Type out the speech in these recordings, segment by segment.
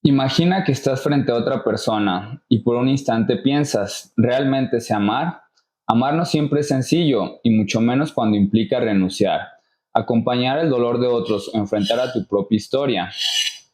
Imagina que estás frente a otra persona y por un instante piensas, ¿realmente sé amar? Amar no siempre es sencillo y mucho menos cuando implica renunciar, acompañar el dolor de otros o enfrentar a tu propia historia.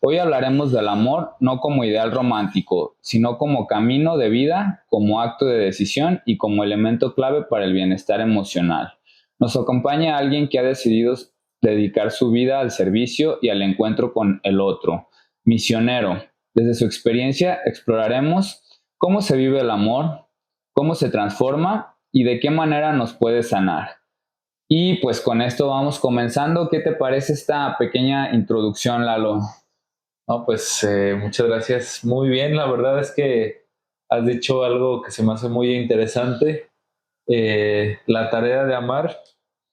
Hoy hablaremos del amor no como ideal romántico, sino como camino de vida, como acto de decisión y como elemento clave para el bienestar emocional. Nos acompaña alguien que ha decidido dedicar su vida al servicio y al encuentro con el otro. Misionero. Desde su experiencia exploraremos cómo se vive el amor, cómo se transforma y de qué manera nos puede sanar. Y pues con esto vamos comenzando. ¿Qué te parece esta pequeña introducción, Lalo? No, pues muchas gracias. Muy bien, la verdad es que has dicho algo que se me hace muy interesante. La tarea de amar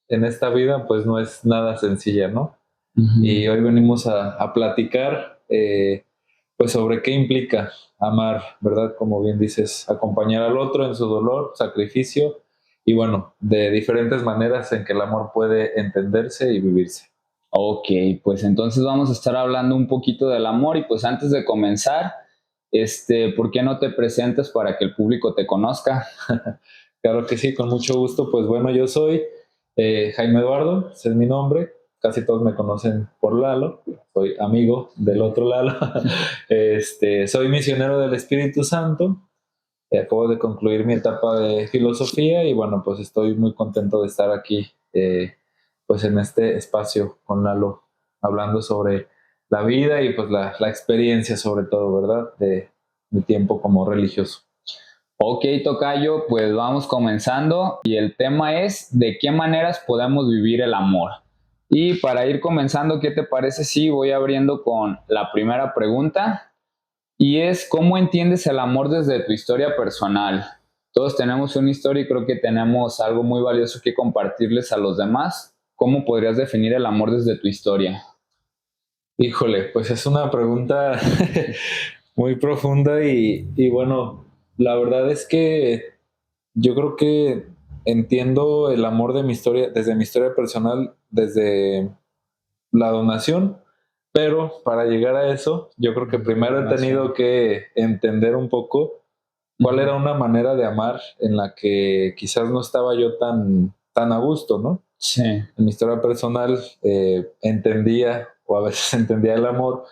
en esta vida pues no es nada sencilla, ¿no? Y Ujú. hoy venimos a platicar pues sobre qué implica amar, ¿verdad? Como bien dices, acompañar al otro en su dolor, sacrificio y bueno, de diferentes maneras en que el amor puede entenderse y vivirse. Ok, pues entonces vamos a estar hablando un poquito del amor y pues antes de comenzar, ¿por qué no te presentas para que el público te conozca? Claro que sí, con mucho gusto. Pues bueno, yo soy Jaime Eduardo, ese es mi nombre. Casi todos me conocen por Lalo, soy amigo del otro Lalo. Soy misionero del Espíritu Santo. Acabo de concluir mi etapa de filosofía y bueno, pues estoy muy contento de estar aquí, pues en este espacio con Lalo, hablando sobre la vida y pues la experiencia sobre todo, ¿verdad? De mi tiempo como religioso. Ok, tocayo, pues vamos comenzando y el tema es de qué maneras podemos vivir el amor. Y para ir comenzando, ¿qué te parece si voy abriendo con la primera pregunta? Y es, ¿cómo entiendes el amor desde tu historia personal? Todos tenemos una historia y creo que tenemos algo muy valioso que compartirles a los demás. ¿Cómo podrías definir el amor desde tu historia? Híjole, pues es una pregunta muy profunda y bueno, la verdad es que yo creo que entiendo el amor de mi historia, desde mi historia personal, desde la donación, pero para llegar a eso, yo creo que primero he tenido que entender un poco cuál Ujú. era una manera de amar en la que quizás no estaba yo tan a gusto, ¿no? Sí, En mi historia personal entendía, o a veces entendía el amor,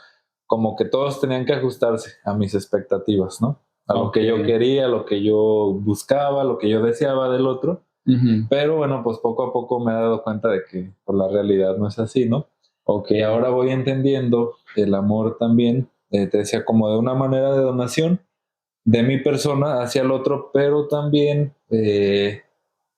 como que todos tenían que ajustarse a mis expectativas, ¿no? A lo ok. que yo quería, a lo que yo buscaba, a lo que yo deseaba del otro. Ujú. Pero bueno, pues poco a poco me he dado cuenta de que por la realidad no es así, ¿no? Ok, Y ahora voy entendiendo el amor también, te decía, como de una manera de donación de mi persona hacia el otro, pero también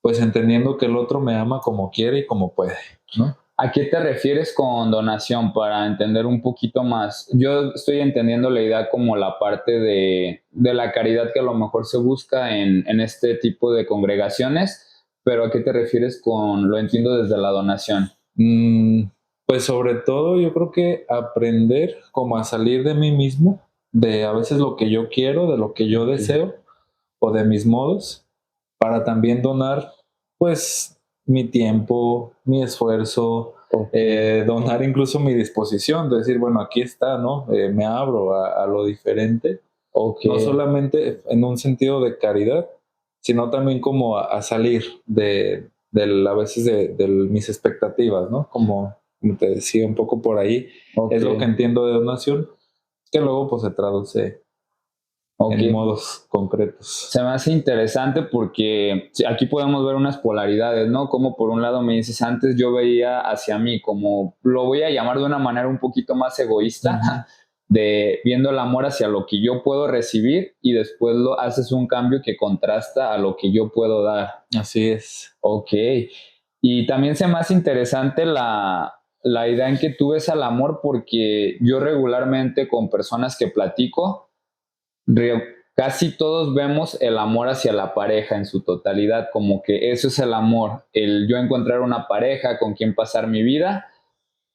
pues entendiendo que el otro me ama como quiere y como puede, ¿no? ¿a qué te refieres con donación para entender un poquito más? Yo estoy entendiendo la idea como la parte de la caridad que a lo mejor se busca en este tipo de congregaciones, pero ¿a qué te refieres con lo entiendo desde la donación? Mm, pues sobre todo yo creo que aprender como a salir de mí mismo, de a veces lo que yo quiero, de lo que yo Ok, deseo o de mis modos, para también donar pues mi tiempo, mi esfuerzo, ok, donar incluso mi disposición, de decir, bueno, aquí está, ¿no? Me abro a lo diferente, ok. no solamente en un sentido de caridad, sino también como a salir a veces de mis expectativas, ¿no? Como te decía un poco por ahí, Ok, es lo que entiendo de donación, que luego pues se traduce ok. en modos concretos. Se me hace interesante porque sí, aquí podemos ver unas polaridades, ¿no? Como por un lado me dices, antes yo veía hacia mí, como lo voy a llamar de una manera un poquito más egoísta, Ujú. de viendo el amor hacia lo que yo puedo recibir y después lo haces un cambio que contrasta a lo que yo puedo dar. Así es. Ok. Y también se me hace interesante la idea en que tú ves al amor porque yo regularmente con personas que platico, casi todos vemos el amor hacia la pareja en su totalidad, como que eso es el amor, el yo encontrar una pareja con quien pasar mi vida,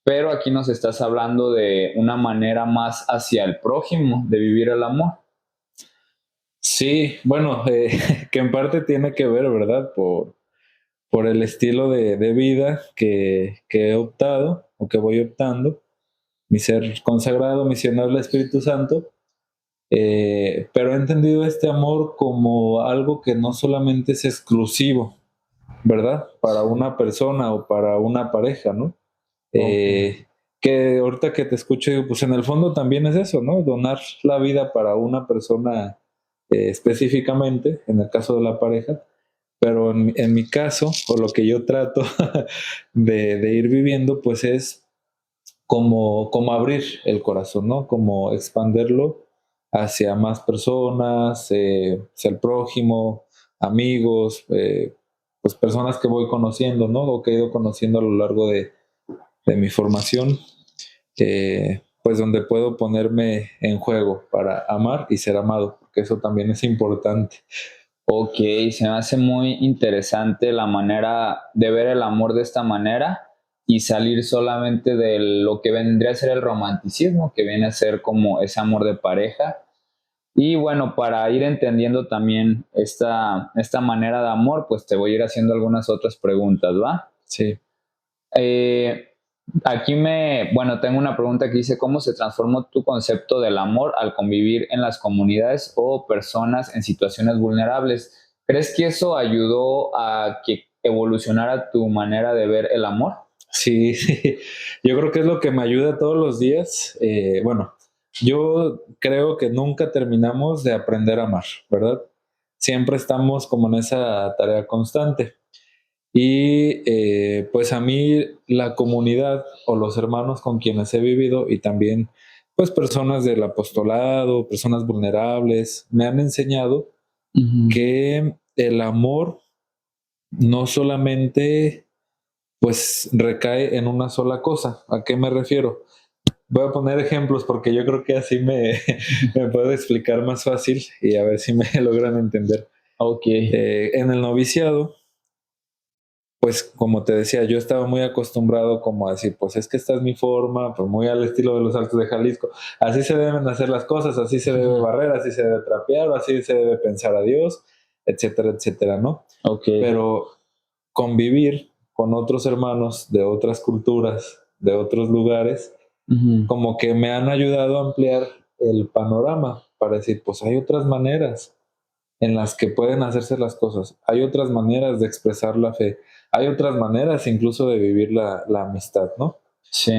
pero aquí nos estás hablando de una manera más hacia el prójimo, de vivir el amor. Sí, bueno, que en parte tiene que ver, ¿verdad? Por el estilo de vida que he optado o que voy optando. mi ser consagrado, misionero del Espíritu Santo, pero he entendido este amor como algo que no solamente es exclusivo, ¿verdad? Para una persona o para una pareja, ¿no? Ok. Que ahorita que te escucho, digo, pues en el fondo también es eso, ¿no? Donar la vida para una persona específicamente, en el caso de la pareja, pero en mi caso, o lo que yo trato de ir viviendo, pues es como abrir el corazón, ¿no? Como expanderlo hacia más personas, hacia el prójimo, amigos, pues personas que voy conociendo, ¿no? O que he ido conociendo a lo largo de mi formación, pues donde puedo ponerme en juego para amar y ser amado, porque eso también es importante. Ok, se me hace muy interesante la manera de ver el amor de esta manera y salir solamente de lo que vendría a ser el romanticismo, que viene a ser como ese amor de pareja. Y bueno, para ir entendiendo también esta manera de amor, pues te voy a ir haciendo algunas otras preguntas, ¿va? Sí. Eh, bueno, tengo una pregunta que dice, ¿cómo se transformó tu concepto del amor al convivir en las comunidades o personas en situaciones vulnerables? ¿Crees que eso ayudó a que evolucionara tu manera de ver el amor? Sí, yo creo que es lo que me ayuda todos los días. Bueno, yo creo que nunca terminamos de aprender a amar, ¿verdad? Siempre estamos como en esa tarea constante. Y pues a mí la comunidad o los hermanos con quienes he vivido y también pues personas del apostolado, personas vulnerables, me han enseñado Ujú. que el amor no solamente pues recae en una sola cosa. ¿A qué me refiero? Voy a poner ejemplos porque yo creo que así me puedo explicar más fácil y a ver si me logran entender. Ok. En el noviciado, pues como te decía, yo estaba muy acostumbrado como a decir, pues es que esta es mi forma, pues muy al estilo de los Altos de Jalisco, así se deben hacer las cosas, así se debe barrer, así se debe trapear, o así se debe pensar a Dios, etcétera, etcétera, ¿no? Ok. Pero convivir con otros hermanos de otras culturas, de otros lugares, Ujú. como que me han ayudado a ampliar el panorama para decir, pues hay otras maneras en las que pueden hacerse las cosas, hay otras maneras de expresar la fe, hay otras maneras incluso de vivir la amistad, ¿no? Sí.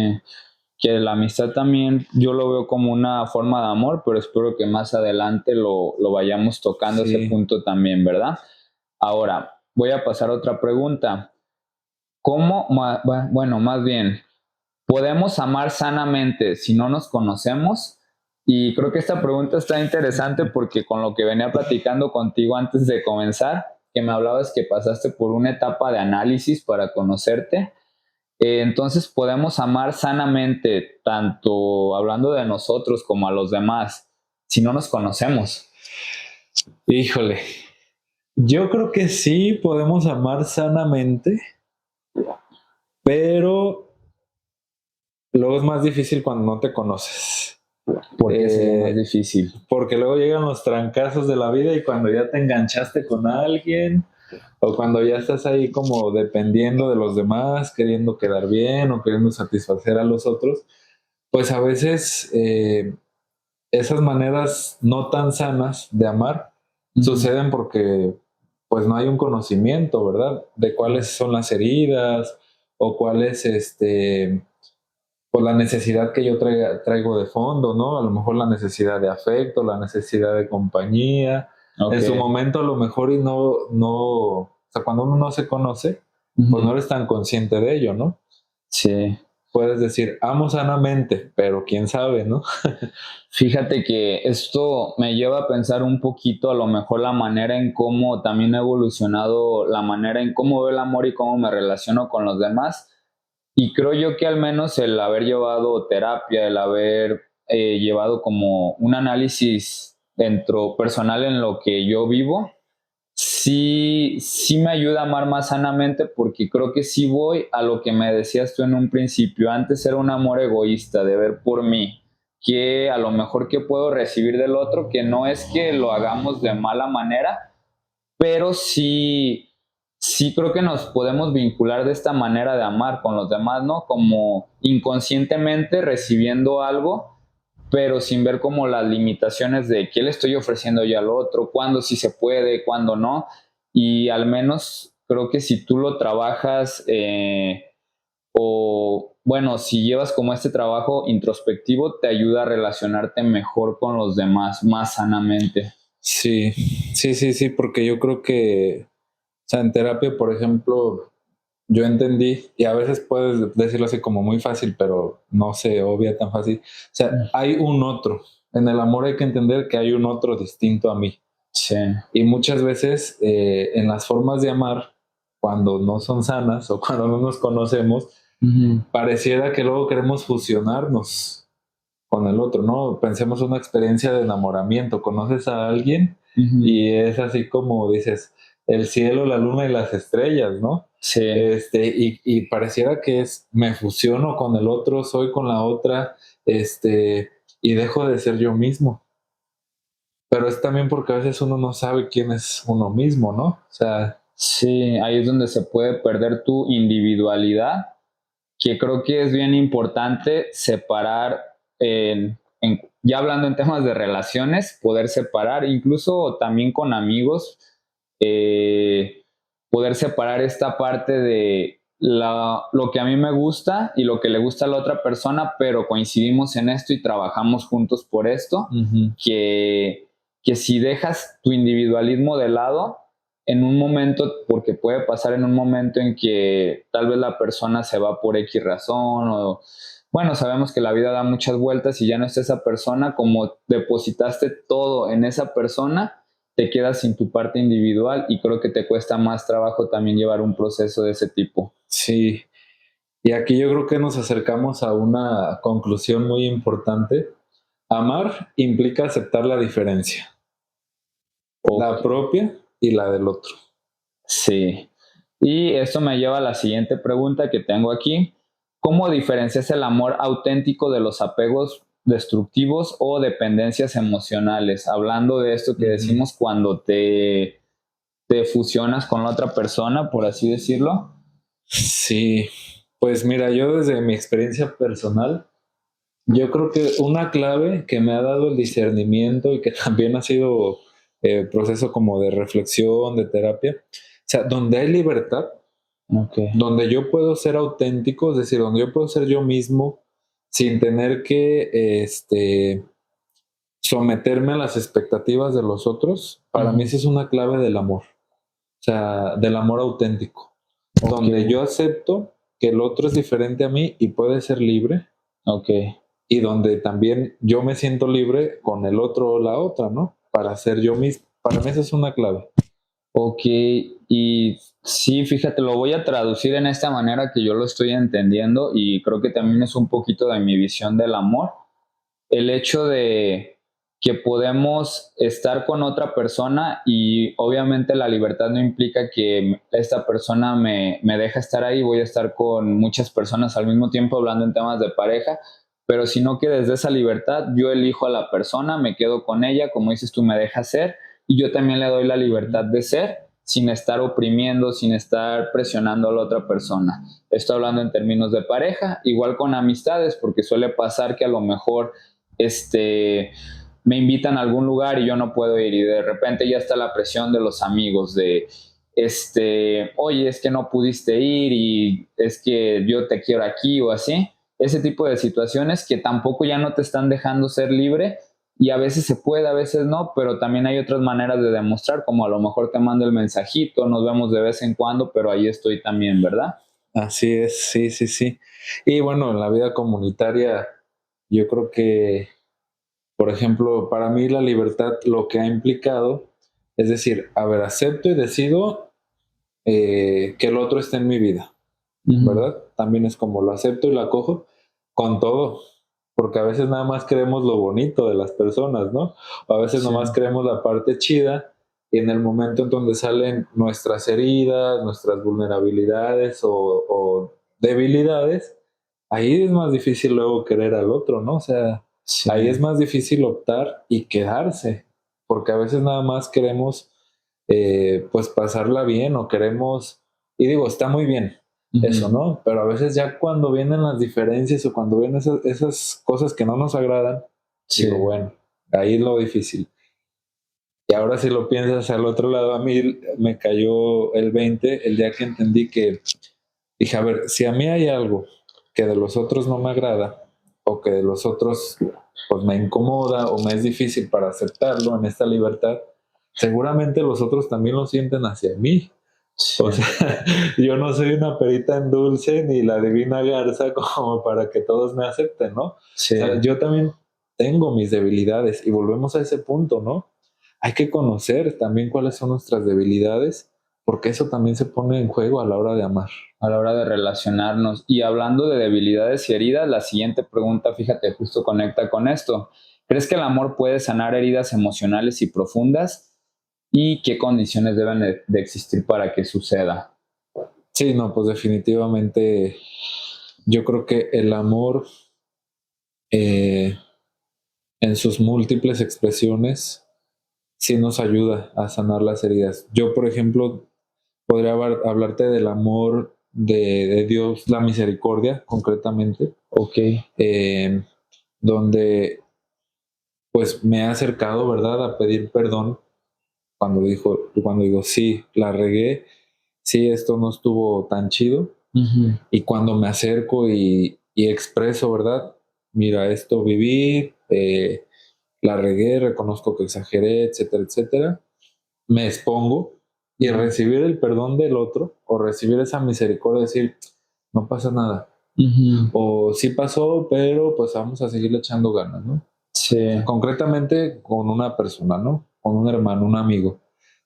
Que la amistad también yo lo veo como una forma de amor, pero espero que más adelante lo vayamos tocando ese Sí, punto también, ¿verdad? Ahora, voy a pasar a otra pregunta. Bueno, más bien, ¿podemos amar sanamente si no nos conocemos? Y creo que esta pregunta está interesante porque con lo que venía platicando contigo antes de comenzar, que me hablabas que pasaste por una etapa de análisis para conocerte, entonces podemos amar sanamente, tanto hablando de nosotros como a los demás, si no nos conocemos. híjole, yo creo que sí podemos amar sanamente, pero luego es más difícil cuando no te conoces. Porque sería más Eh, difícil. Porque luego llegan los trancazos de la vida y cuando ya te enganchaste con alguien o cuando ya estás ahí como dependiendo de los demás, queriendo quedar bien o queriendo satisfacer a los otros, pues a veces esas maneras no tan sanas de amar Ujú. suceden porque pues no hay un conocimiento, ¿verdad? De cuáles son las heridas o cuál es pues la necesidad que yo traigo de fondo, ¿no? A lo mejor la necesidad de afecto, la necesidad de compañía. Ok. En su momento a lo mejor y o sea, cuando uno no se conoce, pues no Ujú. eres tan consciente de ello, ¿no? Sí. Puedes decir, amo sanamente, pero quién sabe, ¿no? Fíjate que esto me lleva a pensar un poquito a lo mejor la manera en cómo también ha evolucionado la manera en cómo veo el amor y cómo me relaciono con los demás. Y creo yo que al menos el haber llevado terapia, el haber llevado como un análisis dentro personal en lo que yo vivo, sí me ayuda a amar más sanamente porque creo que sí voy a lo que me decías tú en un principio. Antes era un amor egoísta, de ver por mí, que a lo mejor que puedo recibir del otro, que no es que lo hagamos de mala manera, pero sí sí creo que nos podemos vincular de esta manera de amar con los demás, ¿no? Como inconscientemente recibiendo algo, pero sin ver como las limitaciones de qué le estoy ofreciendo yo al otro, cuándo sí se puede, cuándo no. Y al menos creo que si tú lo trabajas, o bueno, si llevas como este trabajo introspectivo, te ayuda a relacionarte mejor con los demás, más sanamente. Sí, sí, sí, sí, porque yo creo que, o sea, en terapia, por ejemplo, yo entendí, y a veces puedes decirlo así como muy fácil, pero no se obvia tan fácil. O sea, hay un otro. En el amor hay que entender que hay un otro distinto a mí. Sí. Y muchas veces en las formas de amar, cuando no son sanas o cuando no nos conocemos, Ujú. pareciera que luego queremos fusionarnos con el otro, ¿no? Pensemos una experiencia de enamoramiento. Conoces a alguien Ujú. y es así como dices, el cielo, la luna y las estrellas, ¿no? Sí. Y pareciera que es, me fusiono con el otro, soy con la otra, y dejo de ser yo mismo. Pero es también porque a veces uno no sabe quién es uno mismo, ¿no? O sea, Sí, ahí es donde se puede perder tu individualidad, que creo que es bien importante separar, ya hablando en temas de relaciones, poder separar, incluso también con amigos, eh, poder separar esta parte de lo que a mí me gusta y lo que le gusta a la otra persona, pero coincidimos en esto y trabajamos juntos por esto, ujú, que, que si dejas tu individualismo de lado, en un momento, porque puede pasar en un momento en que tal vez la persona se va por X razón o, bueno, sabemos que la vida da muchas vueltas y ya no está esa persona, como depositaste todo en esa persona, te quedas sin tu parte individual y creo que te cuesta más trabajo también llevar un proceso de ese tipo. sí. Y aquí yo creo que nos acercamos a una conclusión muy importante. Amar implica aceptar la diferencia, Ok, la propia y la del otro. sí. Y esto me lleva a la siguiente pregunta que tengo aquí. ¿Cómo diferencias el amor auténtico de los apegos destructivos o dependencias emocionales? Hablando de esto que Ujú. decimos cuando te fusionas con la otra persona, por así decirlo. Sí, pues mira, yo desde mi experiencia personal, yo creo que una clave que me ha dado el discernimiento y que también ha sido proceso como de reflexión, de terapia, o sea, donde hay libertad, Ok. donde yo puedo ser auténtico, es decir, donde yo puedo ser yo mismo sin tener que someterme a las expectativas de los otros, para mí Ujú. esa es una clave del amor, o sea, del amor auténtico, Ok. donde yo acepto que el otro es diferente a mí y puede ser libre, Ok. y donde también yo me siento libre con el otro o la otra, ¿no? Para ser yo mismo. Para mí esa es una clave. Ok, y sí, fíjate, lo voy a traducir en esta manera que yo lo estoy entendiendo y creo que también es un poquito de mi visión del amor. El hecho de que podemos estar con otra persona y obviamente la libertad no implica que esta persona me deja estar ahí, voy a estar con muchas personas al mismo tiempo hablando en temas de pareja, pero sino que desde esa libertad yo elijo a la persona, me quedo con ella, como dices tú, me deja ser y yo también le doy la libertad de ser sin estar oprimiendo, sin estar presionando a la otra persona. Estoy hablando en términos de pareja, igual con amistades, porque suele pasar que a lo mejor me invitan a algún lugar y yo no puedo ir y de repente ya está la presión de los amigos de, oye, es que no pudiste ir y es que yo te quiero aquí o así. Ese tipo de situaciones que tampoco ya no te están dejando ser libre y a veces se puede, a veces no, pero también hay otras maneras de demostrar, como a lo mejor te mando el mensajito, nos vemos de vez en cuando, pero ahí estoy también, ¿verdad? Así es, sí, sí, sí. Y bueno, en la vida comunitaria, yo creo que, por ejemplo, para mí la libertad lo que ha implicado, es decir, a ver, acepto y decido que el otro esté en mi vida, Ujú. ¿verdad? También es como lo acepto y lo acojo con todo, porque a veces nada más creemos lo bonito de las personas, ¿no? O a veces Sí, nomás creemos la parte chida y en el momento en donde salen nuestras heridas, nuestras vulnerabilidades o debilidades, ahí es más difícil luego querer al otro, ¿no? O sea, sí, ahí es más difícil optar y quedarse, porque a veces nada más queremos pues pasarla bien o queremos, y digo, está muy bien eso, ¿no? Pero a veces ya cuando vienen las diferencias o cuando vienen esas cosas que no nos agradan, Sí. digo, bueno, ahí es lo difícil. Y ahora si lo piensas al otro lado, a mí me cayó el 20 el día que entendí que, dije, a ver, si a mí hay algo que de los otros no me agrada o que de los otros pues me incomoda o me es difícil para aceptarlo en esta libertad, seguramente los otros también lo sienten hacia mí. Sí. O sea, yo no soy una perita en dulce ni la divina garza como para que todos me acepten, ¿no? Sí. O sea, yo también tengo mis debilidades y volvemos a ese punto, ¿no? Hay que conocer también cuáles son nuestras debilidades, porque eso también se pone en juego a la hora de amar. A la hora de relacionarnos. Y hablando de debilidades y heridas, la siguiente pregunta, fíjate, justo conecta con esto. ¿Crees que el amor puede sanar heridas emocionales y profundas? ¿Y qué condiciones deben de existir para que suceda? Sí, no, pues definitivamente yo creo que el amor eh, en sus múltiples expresiones sí nos ayuda a sanar las heridas. Yo, por ejemplo, podría hablarte del amor de Dios, la misericordia, concretamente, Ok. eh, donde pues me ha acercado, ¿verdad?, a pedir perdón cuando digo, sí, la regué, sí, esto no estuvo tan chido, y cuando me acerco y expreso, ¿verdad? Mira, esto viví, la regué, reconozco que exageré, etcétera, etcétera, me expongo y recibir el perdón del otro o recibir esa misericordia, decir, no pasa nada. O sí pasó, pero pues vamos a seguirle echando ganas, ¿no? Sí. Concretamente con una persona, ¿no? Con un hermano, un amigo.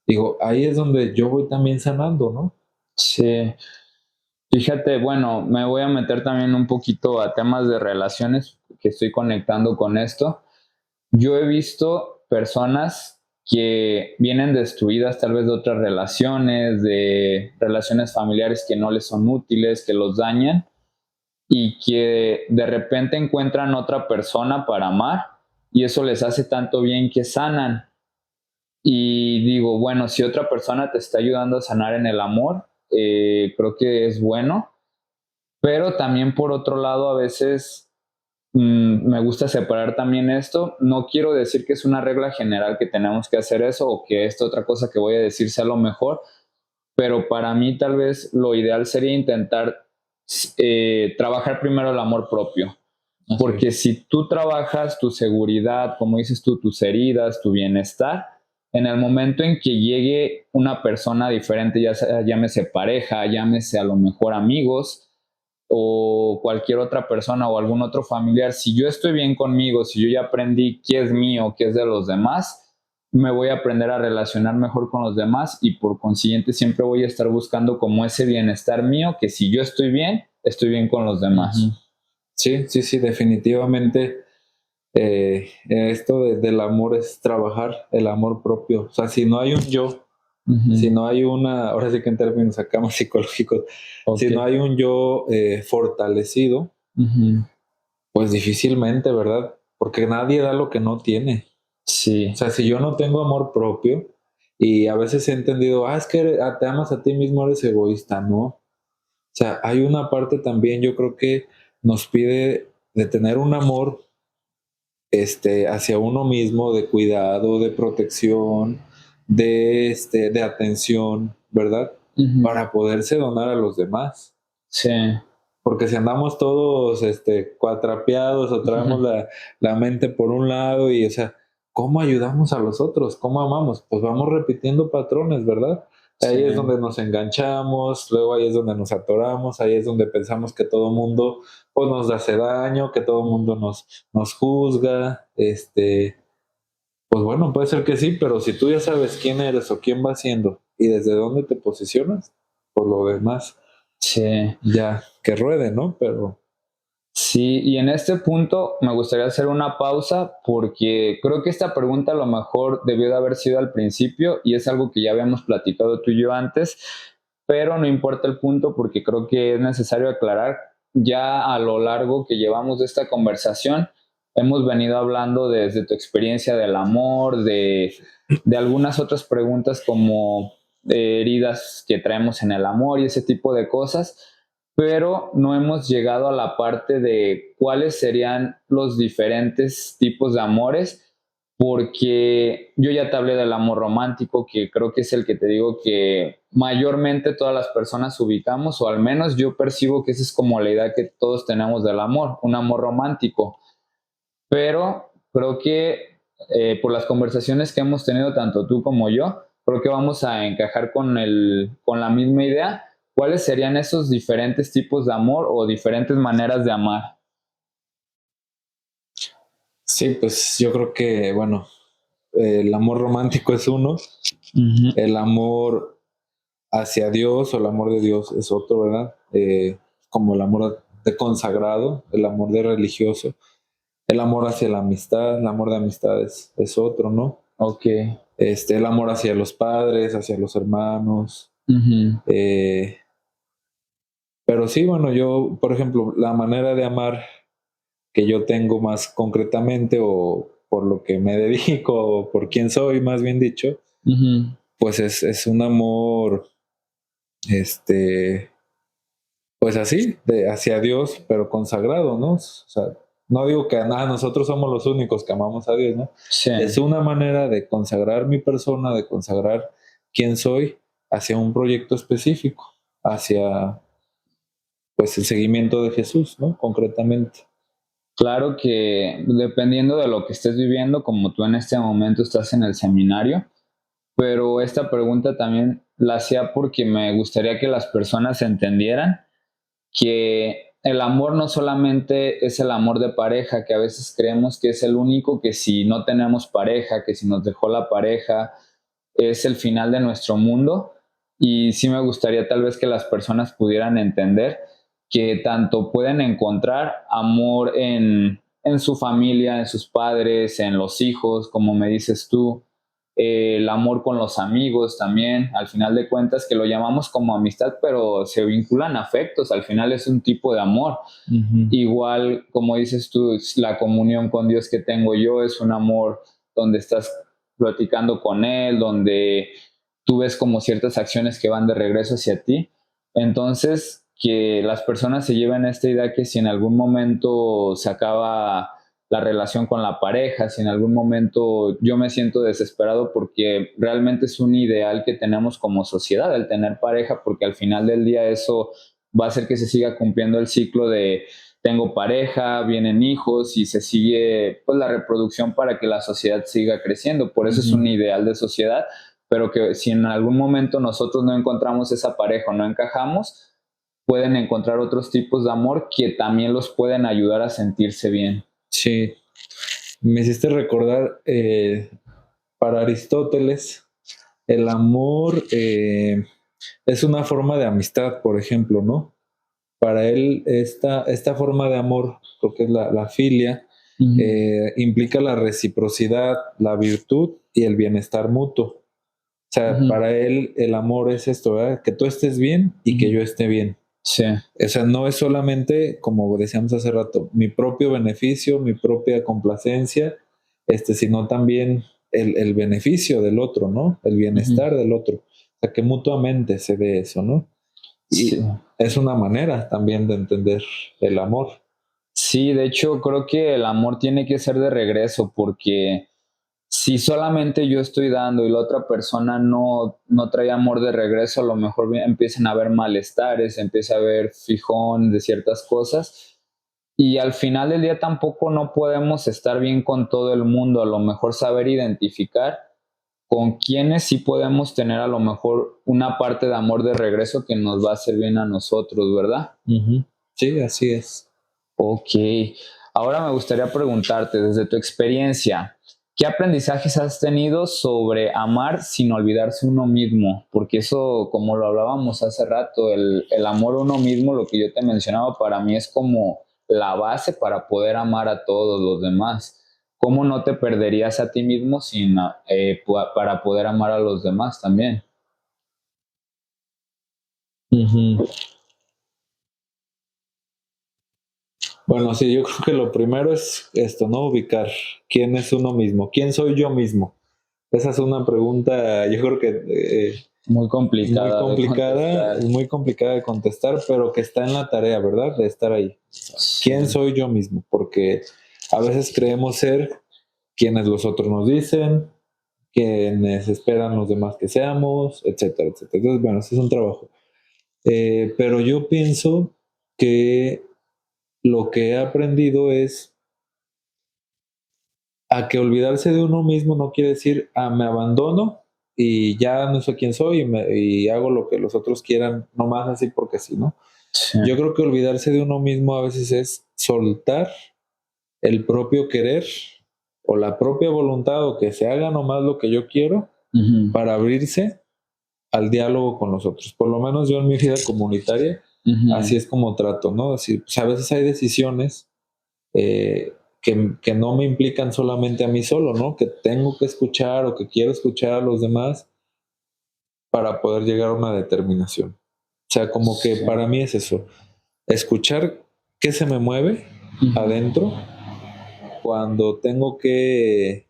Digo, ahí es donde yo voy también sanando, ¿no? Sí. Fíjate, bueno, me voy a meter también un poquito a temas de relaciones que estoy conectando con esto. Yo he visto personas que vienen destruidas tal vez de relaciones familiares que no les son útiles, que los dañan y que de repente encuentran otra persona para amar y eso les hace tanto bien que sanan. Y digo, bueno, si otra persona te está ayudando a sanar en el amor, creo que es bueno, pero también por otro lado a veces me gusta separar también esto. No quiero decir que es una regla general que tenemos que hacer eso o que esta otra cosa que voy a decir sea lo mejor, pero para mí tal vez lo ideal sería intentar trabajar primero el amor propio. Porque si tú trabajas tu seguridad, como dices tú, tus heridas, tu bienestar, en el momento en que llegue una persona diferente, ya sea, llámese pareja, llámese a lo mejor amigos, o cualquier otra persona o algún otro familiar, si yo estoy bien conmigo, si yo ya aprendí qué es mío, qué es de los demás, me voy a aprender a relacionar mejor con los demás y por consiguiente siempre voy a estar buscando como ese bienestar mío, que si yo estoy bien con los demás. Sí, sí, sí, definitivamente. Esto del amor es trabajar el amor propio. O sea, si no hay un yo, si no hay ahora sí que en términos acá más psicológicos, si no hay un yo fortalecido, pues difícilmente, ¿verdad? Porque nadie da lo que no tiene. Sí. O sea, si yo no tengo amor propio, y a veces he entendido, es que te amas a ti mismo, eres egoísta, ¿no? O sea, hay una parte también, yo creo que nos pide de tener un amor hacia uno mismo, de cuidado, de protección, de atención, ¿verdad? Para poderse donar a los demás. Sí. Porque si andamos todos cuatrapeados o traemos la mente por un lado y, o sea, ¿cómo ayudamos a los otros? ¿Cómo amamos? Pues vamos repitiendo patrones, ¿verdad? Ahí es donde nos enganchamos, luego ahí es donde nos atoramos, ahí es donde pensamos que todo mundo pues, nos hace daño, que todo mundo nos juzga. Pues bueno, puede ser que sí, pero si tú ya sabes quién eres o quién va siendo y desde dónde te posicionas, por lo demás, Sí. ya que ruede, ¿no? Pero sí, y en este punto me gustaría hacer una pausa porque creo que esta pregunta a lo mejor debió de haber sido al principio y es algo que ya habíamos platicado tú y yo antes, pero no importa el punto porque creo que es necesario aclarar ya a lo largo que llevamos de esta conversación. hemos venido hablando desde tu experiencia del amor, de algunas otras preguntas como de heridas que traemos en el amor y ese tipo de cosas, pero no hemos llegado a la parte de cuáles serían los diferentes tipos de amores, porque yo ya te hablé del amor romántico, que creo que es el que te digo que mayormente todas las personas ubicamos, o al menos yo percibo que esa es como la idea que todos tenemos del amor, un amor romántico. Pero creo que por las conversaciones que hemos tenido tanto tú como yo, creo que vamos a encajar con la misma idea. ¿Cuáles serían esos diferentes tipos de amor o diferentes maneras de amar? Sí, pues yo creo que, bueno, el amor romántico es uno, Ujú. el amor hacia Dios o el amor de Dios es otro, ¿verdad? Como el amor de consagrado, el amor de religioso, el amor hacia la amistad, el amor de amistades es otro, ¿no? Ok. El amor hacia los padres, hacia los hermanos. Ujú. eh, pero sí, bueno, yo, por ejemplo, la manera de amar que yo tengo más concretamente o por lo que me dedico o por quién soy, más bien dicho, Ujú. pues es un amor, este, pues así, hacia Dios, pero consagrado, ¿no? O sea, no digo que nada, nosotros somos los únicos que amamos a Dios, ¿no? Sí. Es una manera de consagrar mi persona, de consagrar quién soy hacia un proyecto específico, hacia, pues, el seguimiento de Jesús, ¿no? Concretamente. Claro que dependiendo de lo que estés viviendo, como tú en este momento estás en el seminario, pero esta pregunta también la hacía porque me gustaría que las personas entendieran que el amor no solamente es el amor de pareja, que a veces creemos que es el único, que si no tenemos pareja, que si nos dejó la pareja, es el final de nuestro mundo. Y sí me gustaría tal vez que las personas pudieran entender que tanto pueden encontrar amor en su familia, en sus padres, en los hijos, como me dices tú, el amor con los amigos también, al final de cuentas que lo llamamos como amistad, pero se vinculan afectos, al final es un tipo de amor. Ujú. Igual, como dices tú, la comunión con Dios que tengo yo es un amor donde estás platicando con Él, donde tú ves como ciertas acciones que van de regreso hacia ti. Entonces, que las personas se lleven esta idea que si en algún momento se acaba la relación con la pareja, si en algún momento yo me siento desesperado porque realmente es un ideal que tenemos como sociedad el tener pareja, porque al final del día eso va a hacer que se siga cumpliendo el ciclo de tengo pareja, vienen hijos y se sigue pues la reproducción para que la sociedad siga creciendo. Por eso es un Ujú. ideal de sociedad, pero que si en algún momento nosotros no encontramos esa pareja o no encajamos, pueden encontrar otros tipos de amor que también los pueden ayudar a sentirse bien. Sí, me hiciste recordar, para Aristóteles, el amor es una forma de amistad, por ejemplo, ¿no? Para él, esta forma de amor, creo que es la filia, Ujú. implica la reciprocidad, la virtud y el bienestar mutuo. O sea, Ujú. para él el amor es esto, ¿verdad? Que tú estés bien y que Ujú. yo esté bien. Sí. O sea, no es solamente, como decíamos hace rato, mi propio beneficio, mi propia complacencia, sino también el beneficio del otro, ¿no? El Ujú. bienestar del otro. O sea, que mutuamente se dé eso, ¿no? Sí. Y es una manera también de entender el amor. Sí, de hecho creo que el amor tiene que ser de regreso porque si solamente yo estoy dando y la otra persona no trae amor de regreso, a lo mejor empiezan a haber malestares, empieza a haber fijón de ciertas cosas y al final del día tampoco no podemos estar bien con todo el mundo, a lo mejor saber identificar con quienes sí podemos tener a lo mejor una parte de amor de regreso que nos va a hacer bien a nosotros, ¿verdad? Ujú. Sí, así es. Ok, ahora me gustaría preguntarte, desde tu experiencia, ¿qué aprendizajes has tenido sobre amar sin olvidarse uno mismo? Porque eso, como lo hablábamos hace rato, el amor a uno mismo, lo que yo te mencionaba, para mí es como la base para poder amar a todos los demás. ¿Cómo no te perderías a ti mismo para poder amar a los demás también? Ujú. Bueno, sí, yo creo que lo primero es esto, ¿no? Ubicar quién es uno mismo, quién soy yo mismo. Esa es una pregunta, yo creo que Muy complicada de contestar. muy complicada de contestar, pero que está en la tarea, ¿verdad? De estar ahí. Sí. ¿Quién soy yo mismo? Porque a veces creemos ser quienes los otros nos dicen, quienes esperan los demás que seamos, etcétera, etcétera. Entonces, bueno, ese es un trabajo. Pero yo pienso que lo que he aprendido es a que olvidarse de uno mismo no quiere decir, me abandono y ya no sé quién soy y hago lo que los otros quieran, nomás así porque sí, ¿no? Sí. Yo creo que olvidarse de uno mismo a veces es soltar el propio querer o la propia voluntad o que se haga nomás lo que yo quiero Ujú. para abrirse al diálogo con los otros. Por lo menos yo en mi vida comunitaria, así es como trato, ¿no? Así, pues a veces hay decisiones que no me implican solamente a mí solo, ¿no? Que tengo que escuchar o que quiero escuchar a los demás para poder llegar a una determinación. O sea, como que Sí. para mí es eso, escuchar qué se me mueve adentro cuando tengo que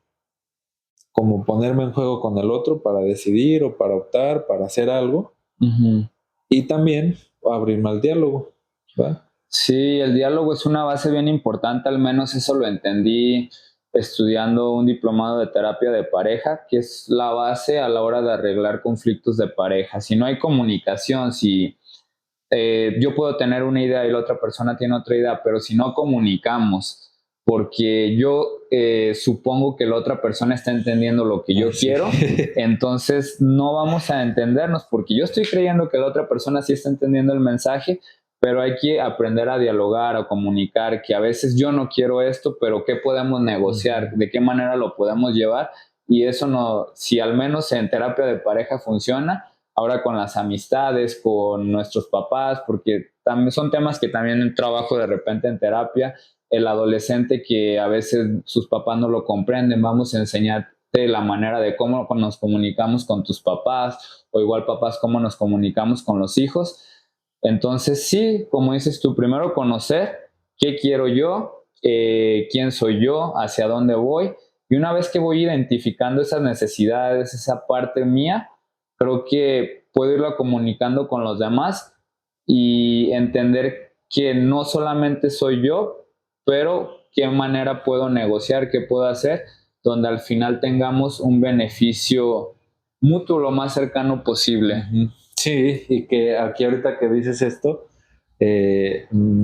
como ponerme en juego con el otro para decidir o para optar, para hacer algo Ujú. y también abrirme al diálogo, ¿verdad? Sí, el diálogo es una base bien importante, al menos eso lo entendí estudiando un diplomado de terapia de pareja, que es la base a la hora de arreglar conflictos de pareja. Si no hay comunicación, si yo puedo tener una idea y la otra persona tiene otra idea, pero si no comunicamos, porque yo supongo que la otra persona está entendiendo lo que yo Sí. quiero, entonces no vamos a entendernos, porque yo estoy creyendo que la otra persona sí está entendiendo el mensaje, pero hay que aprender a dialogar, a comunicar, que a veces yo no quiero esto, pero ¿qué podemos negociar? ¿De qué manera lo podemos llevar? Y eso no, si al menos en terapia de pareja funciona, ahora con las amistades, con nuestros papás, porque también son temas que también trabajo de repente en terapia, el adolescente que a veces sus papás no lo comprenden, vamos a enseñarte la manera de cómo nos comunicamos con tus papás, o igual papás cómo nos comunicamos con los hijos. Entonces sí, como dices tú, primero conocer qué quiero yo, quién soy yo, hacia dónde voy, y una vez que voy identificando esas necesidades, esa parte mía, creo que puedo irlo comunicando con los demás y entender que no solamente soy yo, pero qué manera puedo negociar, qué puedo hacer, donde al final tengamos un beneficio mutuo lo más cercano posible. Sí, y que aquí ahorita que dices esto,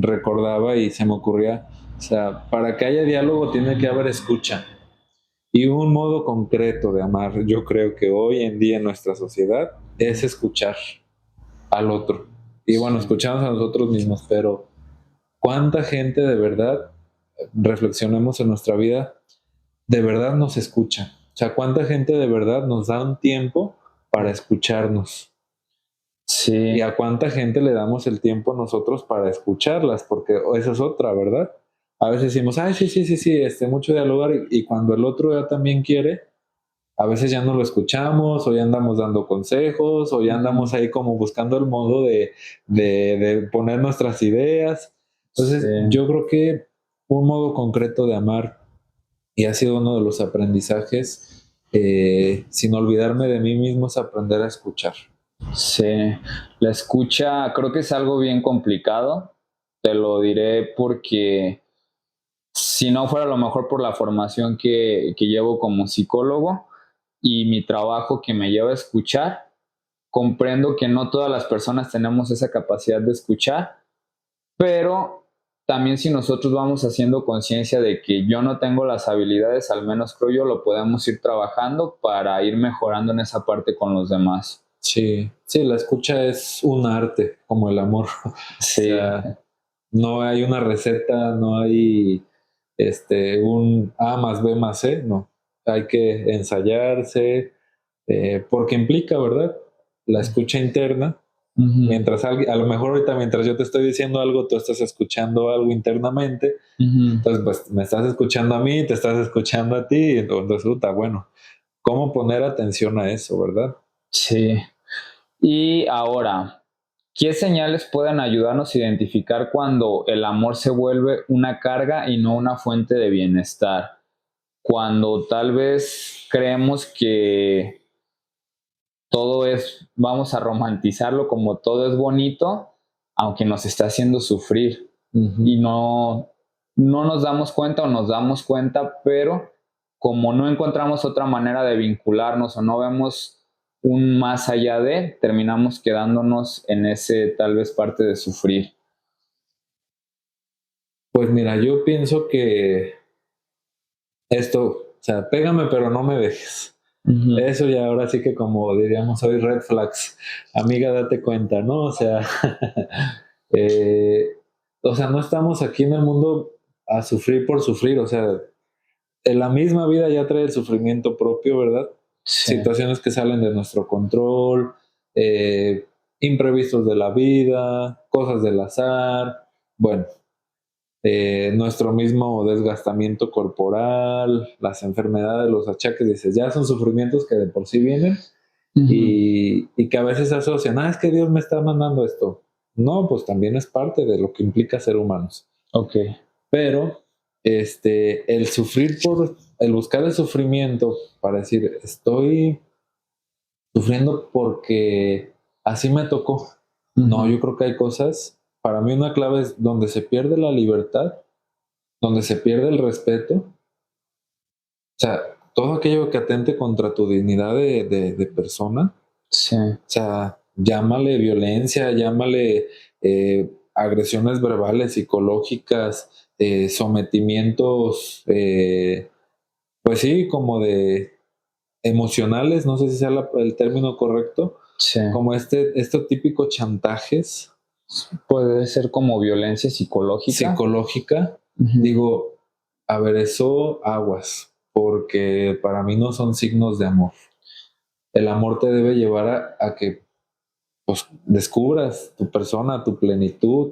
recordaba y se me ocurría, o sea, para que haya diálogo tiene que haber escucha. Y un modo concreto de amar, yo creo que hoy en día en nuestra sociedad es escuchar al otro. Y bueno, Sí. escuchamos a nosotros mismos, pero ¿cuánta gente de verdad, reflexionemos en nuestra vida, de verdad nos escucha? O sea, ¿cuánta gente de verdad nos da un tiempo para escucharnos? ¿Y Sí, a cuánta gente le damos el tiempo nosotros para escucharlas? Porque esa es otra, ¿verdad? A veces decimos, ay, sí, sí, sí, sí, mucho dialogar, y cuando el otro ya también quiere, a veces ya no lo escuchamos, o ya andamos dando consejos, o ya andamos ahí como buscando el modo de poner nuestras ideas. Entonces, sí, yo creo que un modo concreto de amar, y ha sido uno de los aprendizajes, sin olvidarme de mí mismo, es aprender a escuchar. sí. La escucha creo que es algo bien complicado. Te lo diré porque si no fuera a lo mejor por la formación que llevo como psicólogo y mi trabajo que me lleva a escuchar, comprendo que no todas las personas tenemos esa capacidad de escuchar, pero también si nosotros vamos haciendo conciencia de que yo no tengo las habilidades, al menos creo yo, lo podemos ir trabajando para ir mejorando en esa parte con los demás. Sí, sí, la escucha es un arte, como el amor. O Sí, sea, no hay una receta, no hay un A más B más C, no. Hay que ensayarse, porque implica, ¿verdad? La escucha interna. ujú, Mientras alguien, a lo mejor ahorita mientras yo te estoy diciendo algo, tú estás escuchando algo internamente. ujú, Entonces, pues me estás escuchando a mí, te estás escuchando a ti, y entonces, puta, bueno, ¿cómo poner atención a eso, verdad? sí. Y ahora, ¿Qué señales pueden ayudarnos a identificar cuando el amor se vuelve una carga y no una fuente de bienestar? Cuando tal vez creemos que vamos a romantizarlo como todo es bonito, aunque nos está haciendo sufrir y no nos damos cuenta o nos damos cuenta, pero como no encontramos otra manera de vincularnos o no vemos un más allá de, terminamos quedándonos en ese tal vez parte de sufrir. Pues mira, yo pienso que esto, o sea, pégame pero no me dejes. Eso ya ahora sí que como diríamos hoy, red flags. Amiga, date cuenta, ¿no? Eh, o sea, no estamos aquí en el mundo a sufrir por sufrir, o sea, en la misma vida ya trae el sufrimiento propio, ¿verdad? Sí. Situaciones que salen de nuestro control, eh, imprevistos de la vida, cosas del azar, bueno, nuestro mismo desgastamiento corporal, las enfermedades, los achaques, dices, ya son sufrimientos que de por sí vienen y que a veces se asocian, es que Dios me está mandando esto. No, pues también es parte de lo que implica ser humanos. Ok. Pero el sufrir el buscar el sufrimiento para decir, estoy sufriendo porque así me tocó. No, yo creo que hay cosas, para mí una clave es donde se pierde la libertad, donde se pierde el respeto, o sea, todo aquello que atente contra tu dignidad de persona, Sí. o sea, llámale violencia, llámale agresiones verbales, psicológicas, sometimientos, pues sí, como de emocionales, no sé si sea el término correcto, Sí. como estos típicos chantajes. Puede ser como violencia Psicológica. Digo, a ver, eso aguas, porque para mí no son signos de amor. El amor te debe llevar a que pues, descubras tu persona, tu plenitud,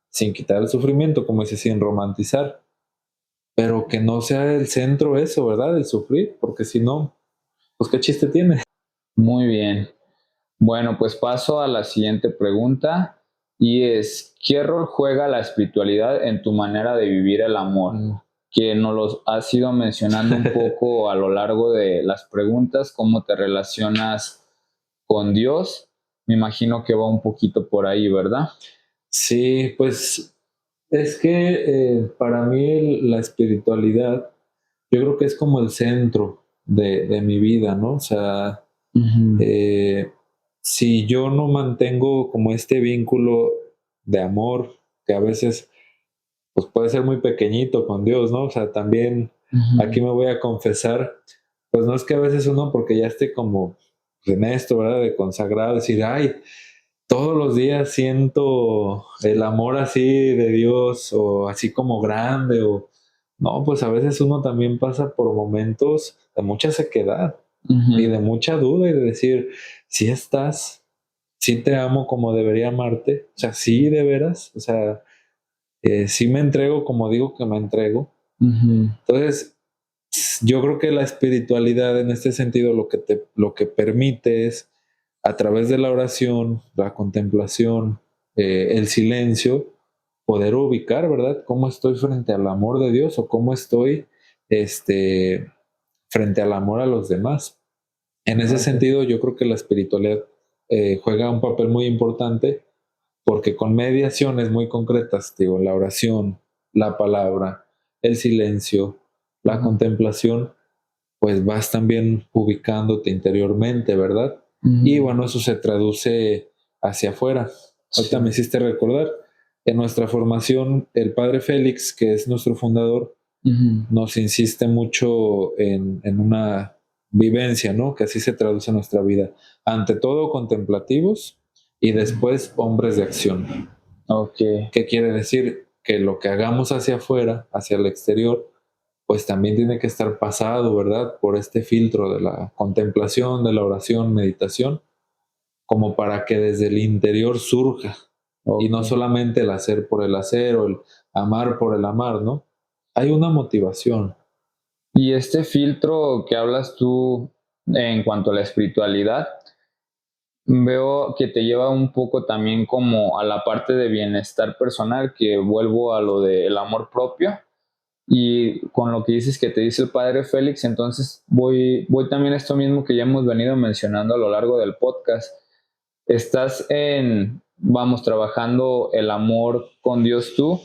sin quitar el sufrimiento, como dice, sin romantizar, pero que no sea el centro eso, ¿verdad? El sufrir, porque si no, pues qué chiste tiene. Muy bien. Bueno, pues paso a la siguiente pregunta y es, ¿qué rol juega la espiritualidad en tu manera de vivir el amor? Que nos lo has ido mencionando un poco a lo largo de las preguntas, cómo te relacionas con Dios. Me imagino que va un poquito por ahí, ¿verdad? Sí, pues es que para mí la espiritualidad, yo creo que es como el centro de mi vida, ¿no? O sea, si yo no mantengo como este vínculo de amor, que a veces pues puede ser muy pequeñito con Dios, ¿no? O sea, también aquí me voy a confesar, pues no es que a veces uno, porque ya esté como en esto, ¿verdad? De consagrado, decir, ay, todos los días siento el amor así de Dios o así como grande o no, pues a veces uno también pasa por momentos de mucha sequedad y de mucha duda y de decir, si estás, si te amo como debería amarte, o sea, sí de veras, o sea, sí me entrego como digo que me entrego. Entonces, yo creo que la espiritualidad en este sentido lo que permite es a través de la oración, la contemplación, el silencio, poder ubicar, ¿verdad? Cómo estoy frente al amor de Dios o cómo estoy frente al amor a los demás. En ese sentido, yo creo que la espiritualidad juega un papel muy importante porque con mediaciones muy concretas, digo, la oración, la palabra, el silencio, la contemplación, pues vas también ubicándote interiormente, ¿verdad? Y bueno, eso se traduce hacia afuera. Ahorita me hiciste recordar, en nuestra formación, el padre Félix, que es nuestro fundador, nos insiste mucho en una vivencia, ¿no? Que así se traduce en nuestra vida. Ante todo, contemplativos y después hombres de acción. Ok. ¿Qué quiere decir? Que lo que hagamos hacia afuera, hacia el exterior, pues también tiene que estar pasado, ¿verdad? Por este filtro de la contemplación, de la oración, meditación, como para que desde el interior surja. Y no solamente el hacer por el hacer o el amar por el amar, ¿no? Hay una motivación. Y este filtro que hablas tú en cuanto a la espiritualidad, Veo que te lleva un poco también como a la parte de bienestar personal, que vuelvo a lo del amor propio. Y con lo que dices que te dice el padre Félix, entonces voy también a esto mismo que ya hemos venido mencionando a lo largo del podcast. Estás vamos, trabajando el amor con Dios tú,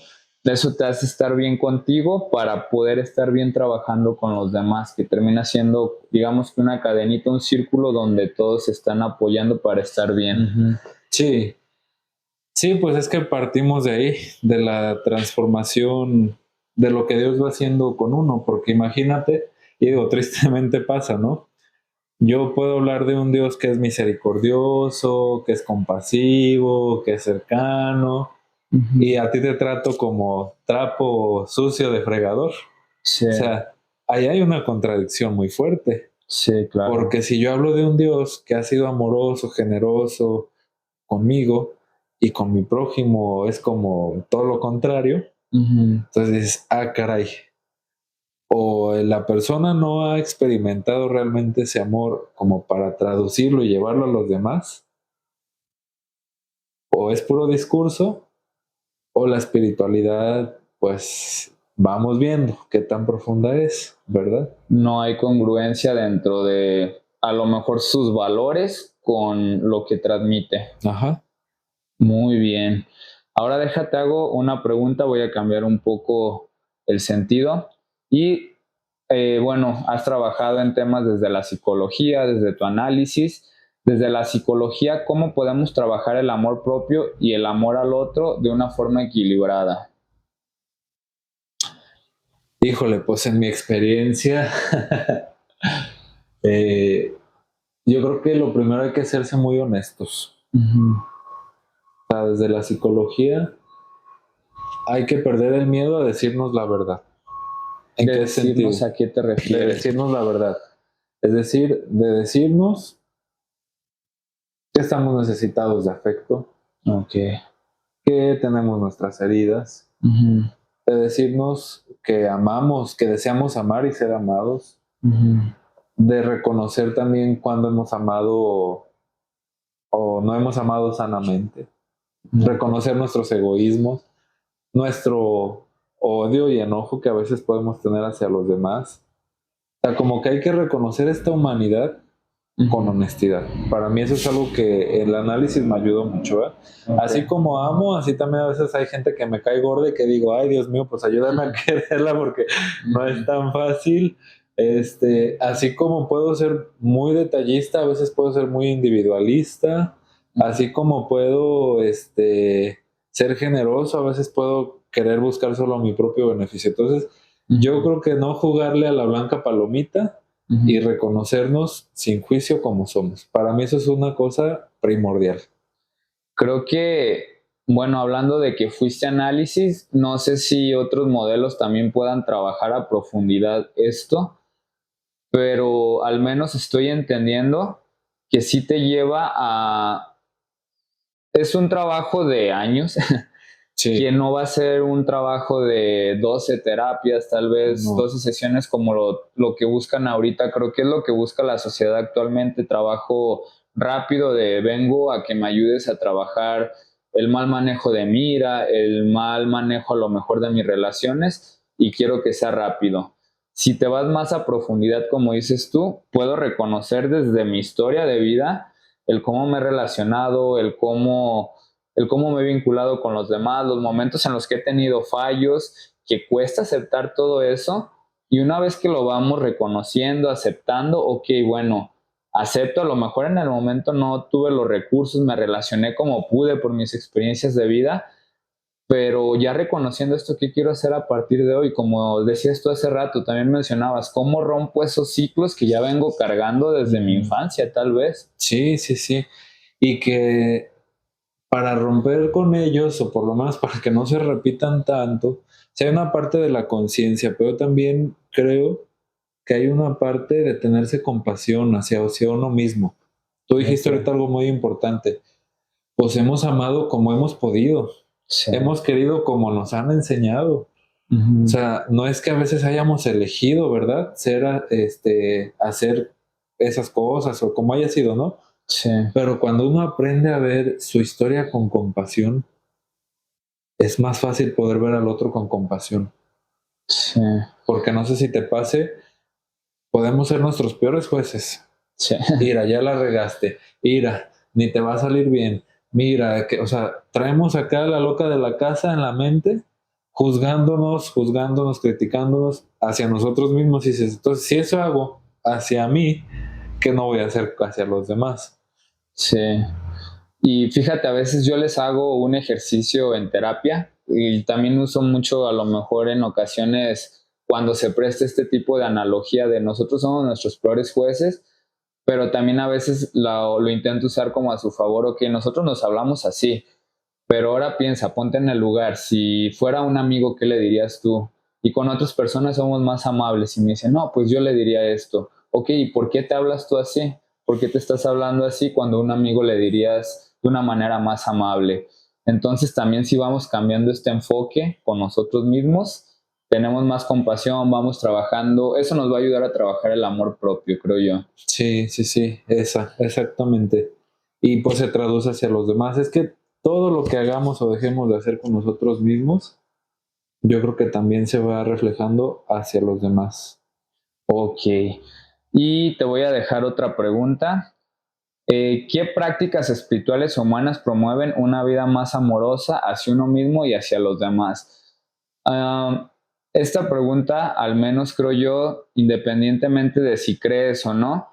eso te hace estar bien contigo para poder estar bien trabajando con los demás, que termina siendo, digamos que una cadenita, un círculo donde todos se están apoyando para estar bien. Uh-huh. Sí, sí, pues es que partimos de ahí, de la transformación, de lo que Dios va haciendo con uno, porque imagínate, y digo, tristemente pasa, ¿no? Yo puedo hablar de un Dios que es misericordioso, que es compasivo, que es cercano, y a ti te trato como trapo sucio de fregador. Sí. O sea, ahí hay una contradicción muy fuerte. Sí, claro. Porque si yo hablo de un Dios que ha sido amoroso, generoso conmigo y con mi prójimo es como todo lo contrario, entonces dices, ah, caray. O la persona no ha experimentado realmente ese amor como para traducirlo y llevarlo a los demás, o es puro discurso, o la espiritualidad, pues vamos viendo qué tan profunda es, ¿verdad? No hay congruencia dentro de a lo mejor sus valores con lo que transmite. Ajá. Muy bien. Ahora déjate hago una pregunta, voy a cambiar un poco el sentido. Y bueno, has trabajado en temas desde la psicología, desde tu análisis. Desde la psicología, ¿cómo podemos trabajar el amor propio y el amor al otro de una forma equilibrada? Híjole, pues en mi experiencia, yo creo que lo primero hay que hacerse muy honestos. O sea, desde la psicología hay que perder el miedo a decirnos la verdad. ¿En qué sentido? ¿A qué te refieres? De decirnos la verdad. Es decir, de decirnos que estamos necesitados de afecto, Okay. que tenemos nuestras heridas, de decirnos que amamos, que deseamos amar y ser amados, de reconocer también cuando hemos amado o no hemos amado sanamente, reconocer nuestros egoísmos, nuestro odio y enojo que a veces podemos tener hacia los demás. O sea, como que hay que reconocer esta humanidad con honestidad. Para mí eso es algo que el análisis me ayudó mucho. Okay. Así como amo, así también a veces hay gente que me cae gorda y que digo, ay Dios mío, pues ayúdame a quererla porque no es tan fácil. Así como puedo ser muy detallista, a veces puedo ser muy individualista, así como puedo ser generoso, a veces puedo querer buscar solo mi propio beneficio. Entonces, yo creo que no jugarle a la blanca palomita y reconocernos sin juicio como somos. Para mí eso es una cosa primordial. Creo que, bueno, hablando de que fuiste análisis, no sé si otros modelos también puedan trabajar a profundidad esto, pero al menos estoy entendiendo que sí te lleva a... Es un trabajo de años, sí. Que no va a ser un trabajo de 12 terapias, tal vez no. 12 sesiones como lo que buscan ahorita. Creo que es lo que busca la sociedad actualmente, trabajo rápido de vengo a que me ayudes a trabajar el mal manejo de mi ira, el mal manejo a lo mejor de mis relaciones y quiero que sea rápido. Si te vas más a profundidad, como dices tú, puedo reconocer desde mi historia de vida el cómo me he relacionado, el cómo me he vinculado con los demás, los momentos en los que he tenido fallos, que cuesta aceptar todo eso. Y una vez que lo vamos reconociendo, aceptando, ok, bueno, acepto, a lo mejor en el momento no tuve los recursos, me relacioné como pude por mis experiencias de vida, pero ya reconociendo esto, ¿qué quiero hacer a partir de hoy? Como decías tú hace rato, también mencionabas, ¿cómo rompo esos ciclos que ya vengo cargando desde mi infancia, tal vez? Sí, sí, sí. Y que para romper con ellos, o por lo menos para que no se repitan tanto, sí hay una parte de la conciencia, pero también creo que hay una parte de tenerse compasión hacia uno mismo. Tú dijiste ahorita algo muy importante. Pues hemos amado como hemos podido. Sí. Hemos querido como nos han enseñado. O sea, no es que a veces hayamos elegido, ¿verdad? Hacer esas cosas o como haya sido, ¿no? Sí, Pero cuando uno aprende a ver su historia con compasión, es más fácil poder ver al otro con compasión. sí, Porque no sé si te pase, podemos ser nuestros peores jueces. sí, Mira, ya la regaste. Mira, ni te va a salir bien. Mira, o sea, traemos acá a la loca de la casa en la mente, juzgándonos, criticándonos hacia nosotros mismos. Y dices, entonces, si eso hago hacia mí, ¿qué no voy a hacer hacia los demás? sí. Y fíjate, a veces yo les hago un ejercicio en terapia y también uso mucho a lo mejor en ocasiones cuando se presta este tipo de analogía de nosotros somos nuestros peores jueces, pero también a veces lo intento usar como a su favor, o que nosotros nos hablamos así, pero ahora piensa, ponte en el lugar, si fuera un amigo, ¿qué le dirías tú? Y con otras personas somos más amables y me dicen, no, pues yo le diría esto. Ok, ¿y por qué te hablas tú así? ¿Por qué te estás hablando así cuando a un amigo le dirías de una manera más amable? Entonces también si vamos cambiando este enfoque con nosotros mismos, tenemos más compasión, vamos trabajando, eso nos va a ayudar a trabajar el amor propio, creo yo. Sí, sí, sí, exactamente. Y pues se traduce hacia los demás. Es que todo lo que hagamos o dejemos de hacer con nosotros mismos, yo creo que también se va reflejando hacia los demás. Ok, y te voy a dejar otra pregunta. ¿Qué prácticas espirituales o humanas promueven una vida más amorosa hacia uno mismo y hacia los demás? Am, Esta pregunta, al menos creo yo, independientemente de si crees o no,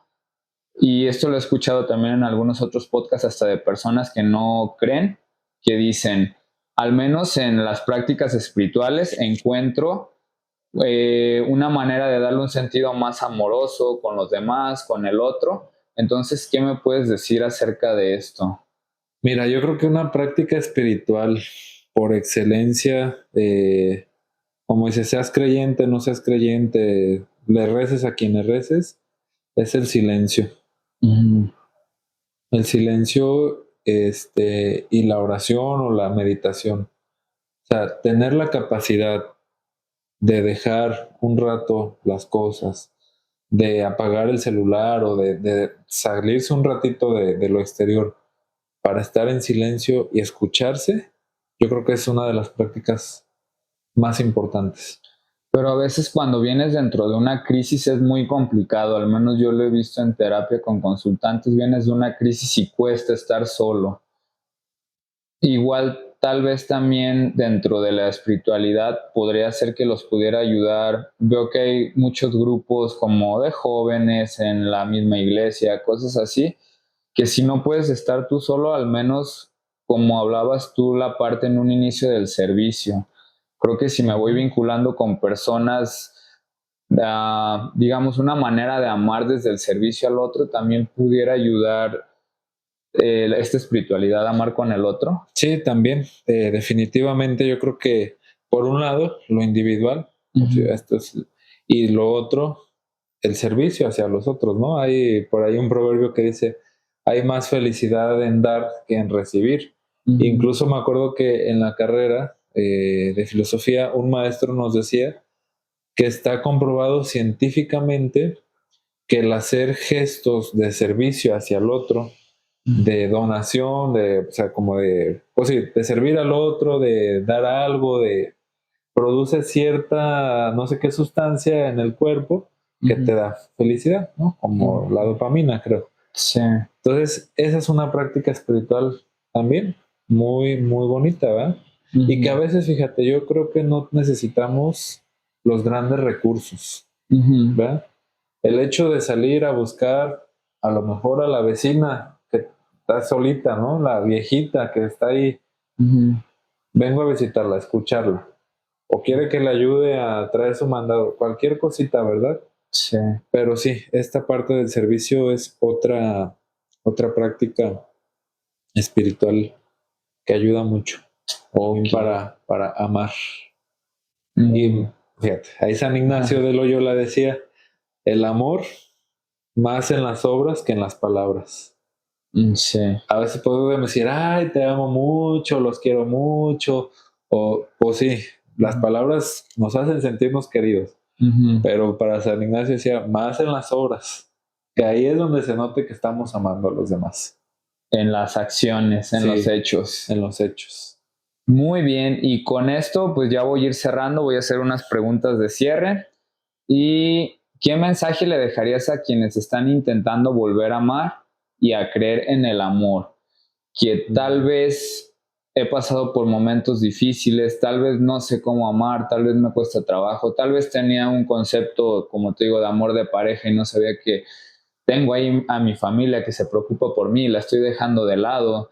y esto lo he escuchado también en algunos otros podcasts hasta de personas que no creen, que dicen, al menos en las prácticas espirituales encuentro una manera de darle un sentido más amoroso con los demás, con el otro. Entonces, ¿qué me puedes decir acerca de esto? Mira, yo creo que una práctica espiritual por excelencia, como dices, seas creyente, no seas creyente, le reces a quien le reces, es el silencio. Mm, El silencio, y la oración o la meditación. O sea, tener la capacidad de dejar un rato las cosas, de apagar el celular o de salirse un ratito de lo exterior para estar en silencio y escucharse, yo creo que es una de las prácticas más importantes. Pero a veces cuando vienes dentro de una crisis es muy complicado, al menos yo lo he visto en terapia con consultantes, vienes de una crisis y cuesta estar solo. Igual tal vez también dentro de la espiritualidad podría ser que los pudiera ayudar. Veo que hay muchos grupos como de jóvenes en la misma iglesia, cosas así, que si no puedes estar tú solo, al menos como hablabas tú la parte en un inicio del servicio. Creo que si me voy Ujú. vinculando con personas, digamos, una manera de amar desde el servicio al otro también pudiera ayudar esta espiritualidad a amar con el otro. Sí, también, definitivamente yo creo que por un lado lo individual, o sea, Ujú. y lo otro, el servicio hacia los otros, ¿no? Hay por ahí un proverbio que dice, hay más felicidad en dar que en recibir. Ujú. Incluso me acuerdo que en la carrera de filosofía un maestro nos decía que está comprobado científicamente que el hacer gestos de servicio hacia el otro, de donación, o sea, como pues sí, de servir al otro, de dar algo, produce cierta, no sé qué sustancia en el cuerpo que te Ujú. da felicidad, ¿no? Como la dopamina, creo. Sí. Entonces, esa es una práctica espiritual también muy, muy bonita, ¿verdad? Y que a Ujú. veces, fíjate, yo creo que no necesitamos los grandes recursos, Ujú. ¿verdad? El hecho de salir a buscar a lo mejor a la vecina que está solita, ¿no? La viejita que está ahí, Ujú. vengo a visitarla, a escucharla, o quiere que le ayude a traer su mandado, cualquier cosita, ¿verdad? Sí. Pero sí, esta parte del servicio es otra práctica espiritual que ayuda mucho Ok. para amar. Y Mm. fíjate, ahí San Ignacio de Loyola decía, el amor más en las obras que en las palabras. Sí. A veces podemos decir, ay, te amo mucho, los quiero mucho, o pues sí, las palabras nos hacen sentirnos queridos, Ujú. pero para San Ignacio decía, más en las obras. Que ahí es donde se note que estamos amando a los demás. En las acciones, en los hechos. En los hechos. Muy bien, y con esto pues ya voy a ir cerrando, voy a hacer unas preguntas de cierre. ¿Y qué mensaje le dejarías a quienes están intentando volver a amar y a creer en el amor? Que tal vez he pasado por momentos difíciles, tal vez no sé cómo amar, tal vez me cuesta trabajo, tal vez tenía un concepto, como te digo, de amor de pareja y no sabía que tengo ahí a mi familia que se preocupa por mí, la estoy dejando de lado.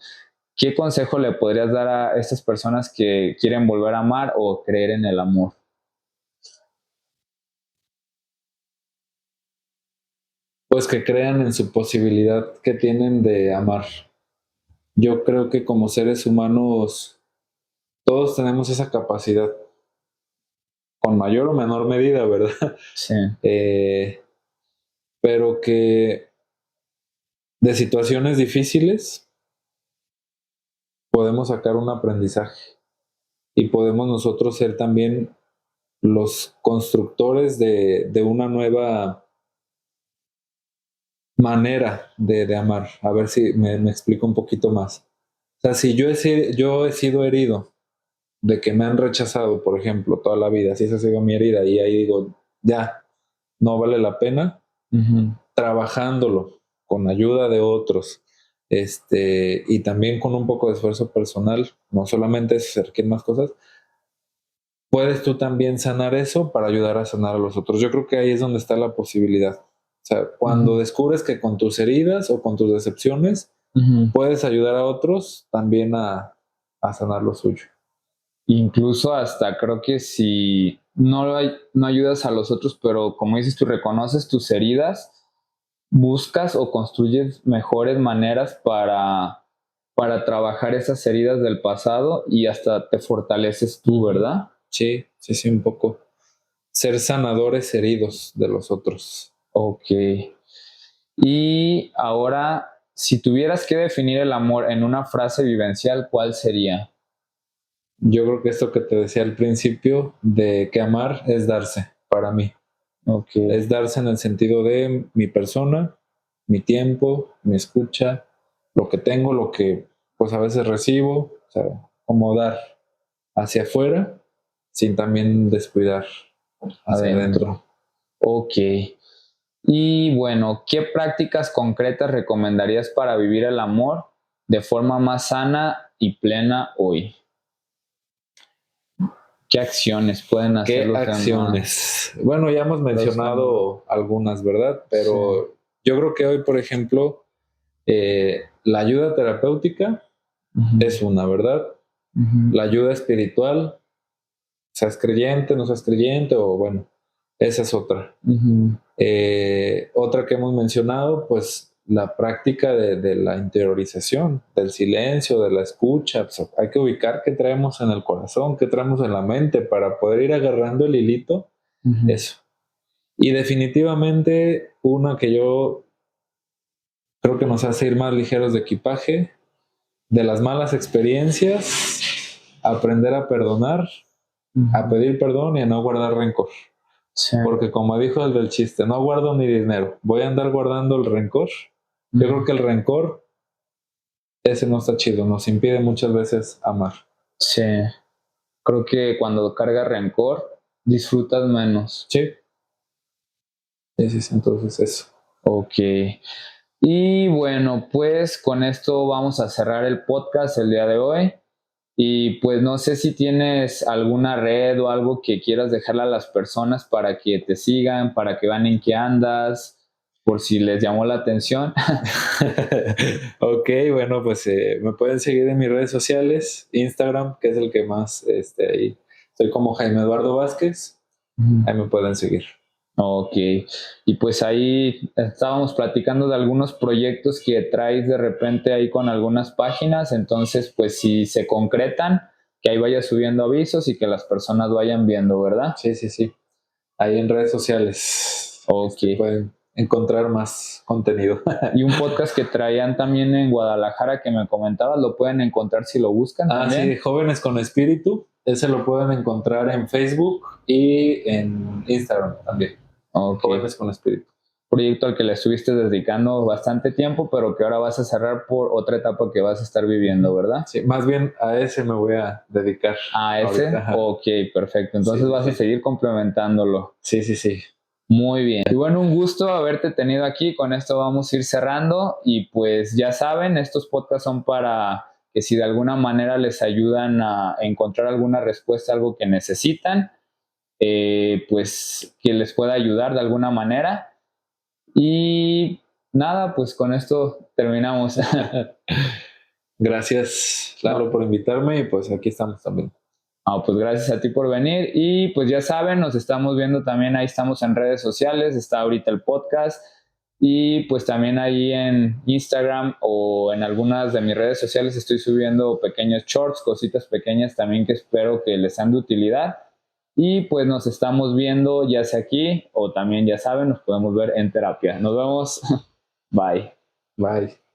¿Qué consejo le podrías dar a estas personas que quieren volver a amar o creer en el amor? Pues que crean en su posibilidad que tienen de amar. Yo creo que como seres humanos todos tenemos esa capacidad, con mayor o menor medida, ¿verdad? Sí. Pero que de situaciones difíciles podemos sacar un aprendizaje y podemos nosotros ser también los constructores de una nueva manera de amar. A ver si me explico un poquito más. O sea, si yo he sido herido de que me han rechazado, por ejemplo, toda la vida, si esa ha sido mi herida, y ahí digo, ya, no vale la pena, trabajándolo con ayuda de otros, y también con un poco de esfuerzo personal, no solamente es hacer que más cosas, puedes tú también sanar eso para ayudar a sanar a los otros. Yo creo que ahí es donde está la posibilidad. O sea, cuando descubres que con tus heridas o con tus decepciones puedes ayudar a otros también a sanar lo suyo. Incluso hasta creo que si no ayudas a los otros, pero como dices, tú reconoces tus heridas, buscas o construyes mejores maneras para trabajar esas heridas del pasado y hasta te fortaleces tú, ¿verdad? Sí, un poco. Ser sanadores heridos de los otros. Ok. Y ahora, si tuvieras que definir el amor en una frase vivencial, ¿cuál sería? Yo creo que esto que te decía al principio, de que amar es darse, para mí. Okay. Es darse en el sentido de mi persona, mi tiempo, mi escucha, lo que tengo, lo que pues a veces recibo, o sea, como dar hacia afuera sin también descuidar hacia adentro. Ok. Y bueno, ¿qué prácticas concretas recomendarías para vivir el amor de forma más sana y plena hoy? ¿Qué acciones pueden hacer los demás? ¿Qué acciones? Bueno, ya hemos mencionado algunas, ¿verdad? Pero yo creo que hoy, por ejemplo, la ayuda terapéutica es una, ¿verdad? La ayuda espiritual, seas creyente, no seas creyente, o bueno, esa es otra. Otra que hemos mencionado, pues la práctica de la interiorización, del silencio, de la escucha. Pues, hay que ubicar qué traemos en el corazón, qué traemos en la mente para poder ir agarrando el hilito. Eso. Y definitivamente una que yo creo que nos hace ir más ligeros de equipaje, de las malas experiencias, aprender a perdonar, a pedir perdón y a no guardar rencor. Sí. Porque como dijo el del chiste, no guardo ni dinero, voy a andar guardando el rencor. Yo creo que el rencor, ese no está chido, nos impide muchas veces amar. Sí, creo que cuando cargas rencor, disfrutas menos. Sí, entonces eso. Ok. Y bueno, pues con esto vamos a cerrar el podcast el día de hoy. Y pues no sé si tienes alguna red o algo que quieras dejarle a las personas para que te sigan, para que vean en qué andas, por si les llamó la atención. Ok, bueno, pues me pueden seguir en mis redes sociales, Instagram, que es el que más, ahí estoy como Jaime Eduardo Vázquez, ahí me pueden seguir. Ok, y pues ahí estábamos platicando de algunos proyectos que traes de repente ahí con algunas páginas, entonces pues si se concretan, que ahí vaya subiendo avisos y que las personas vayan viendo, ¿verdad? Sí, ahí en redes sociales. Ok. Pueden encontrar más contenido. Y un podcast que traían también en Guadalajara que me comentabas, lo pueden encontrar si lo buscan también. Sí, Jóvenes con Espíritu, ese lo pueden encontrar en Facebook y en Instagram también. Okay. Jóvenes con Espíritu. proyecto al que le estuviste dedicando bastante tiempo, pero que ahora vas a cerrar por otra etapa que vas a estar viviendo, ¿verdad? Sí, más bien a ese me voy a dedicar. ¿A ese? Ahorita. Ok, perfecto. Entonces Sí, vas a seguir complementándolo. sí, sí, sí. Muy bien. Y bueno, un gusto haberte tenido aquí. Con esto vamos a ir cerrando. Y pues ya saben, estos podcasts son para que si de alguna manera les ayudan a encontrar alguna respuesta a algo que necesitan, pues que les pueda ayudar de alguna manera. Y nada, pues con esto terminamos. Gracias, Lalo, por invitarme y pues aquí estamos también. Pues gracias a ti por venir y pues ya saben, nos estamos viendo también, ahí estamos en redes sociales, está ahorita el podcast y pues también ahí en Instagram o en algunas de mis redes sociales estoy subiendo pequeños shorts, cositas pequeñas también que espero que les sean de utilidad y pues nos estamos viendo ya sea aquí o también ya saben, nos podemos ver en terapia. Nos vemos, bye. Bye.